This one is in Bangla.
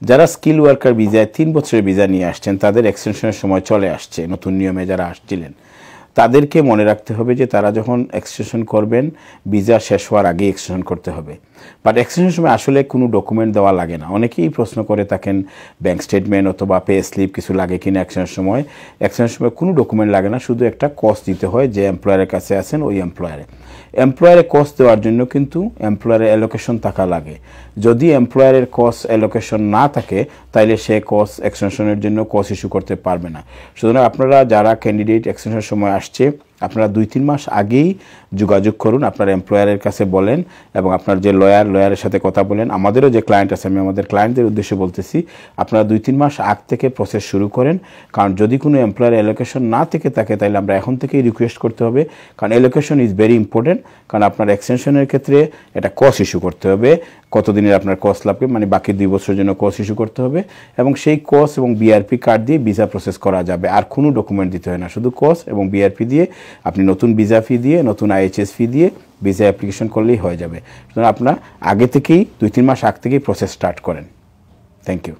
যারা স্কিল ওয়ার্কার ভিসায় 3 বছরের ভিসা নিয়ে আসছেন তাদের এক্সটেনশনের সময় চলে আসছে, নতুন নিয়মে যারা আসছিলেন তাদেরকে মনে রাখতে হবে যে তারা যখন এক্সটেনশন করবেন ভিসা শেষ হওয়ার আগেই এক্সটেনশন করতে হবে। বাট এক্সটেনশনের সময় আসলে কোনো ডকুমেন্ট দেওয়া লাগে না। অনেকেই প্রশ্ন করে থাকেন ব্যাঙ্ক স্টেটমেন্ট অথবা পে স্লিপ কিছু লাগে কিনা এক্সটেনশনের সময়। এক্সটেনশনের সময় কোনো ডকুমেন্ট লাগে না, শুধু একটা কস্ট দিতে হয় যে এমপ্লয়ারের কাছে আছেন ওই এমপ্লয়ারের কস্ট দেওয়ার জন্য কিন্তু এমপ্লয়ারের অ্যালোকেশন থাকা লাগে। যদি এমপ্লয়ারের কস্ট অ্যালোকেশন না থাকে তাইলে সে কস্ট এক্সটেনশনের জন্য কস্ট ইস্যু করতে পারবে না। সুতরাং আপনারা যারা ক্যান্ডিডেট এক্সটেনশনের সময় আসছে আপনারা 2-3 মাস আগেই যোগাযোগ করুন, আপনার এমপ্লয়ারের কাছে বলেন এবং আপনার যে লয়ারের সাথে কথা বলেন। আমাদেরও যে ক্লায়েন্ট আছে, আমি আমাদের ক্লায়েন্টদের উদ্দেশ্যে বলতেছি আপনারা 2-3 মাস আগ থেকে প্রসেস শুরু করেন। কারণ যদি কোনো এমপ্লয়ার অ্যালোকেশন না থেকে থাকে তাহলে আমরা এখন থেকেই রিকোয়েস্ট করতে হবে, কারণ অ্যালোকেশন ইজ ভেরি ইম্পর্টেন্ট। কারণ আপনার এক্সটেনশনের ক্ষেত্রে এটা কস্ট ইস্যু করতে হবে, কতদিনের আপনার কস্ট লাগবে, মানে বাকি 2 বছরের জন্য কস্ট ইস্যু করতে হবে এবং সেই কস্ট এবং বিআরপি কার্ড দিয়ে ভিসা প্রসেস করা যাবে। আর কোনো ডকুমেন্ট দিতে হয় না, শুধু কস্ট এবং বিআরপি দিয়ে আপনি নতুন ভিসা ফি দিয়ে নতুন আইএইচএস ফি দিয়ে ভিসা অ্যাপ্লিকেশন করলেই হয়ে যাবে। সুতরাং আপনার আগে থেকেই 2-3 মাস আগ থেকেই প্রসেস স্টার্ট করেন। Thank you.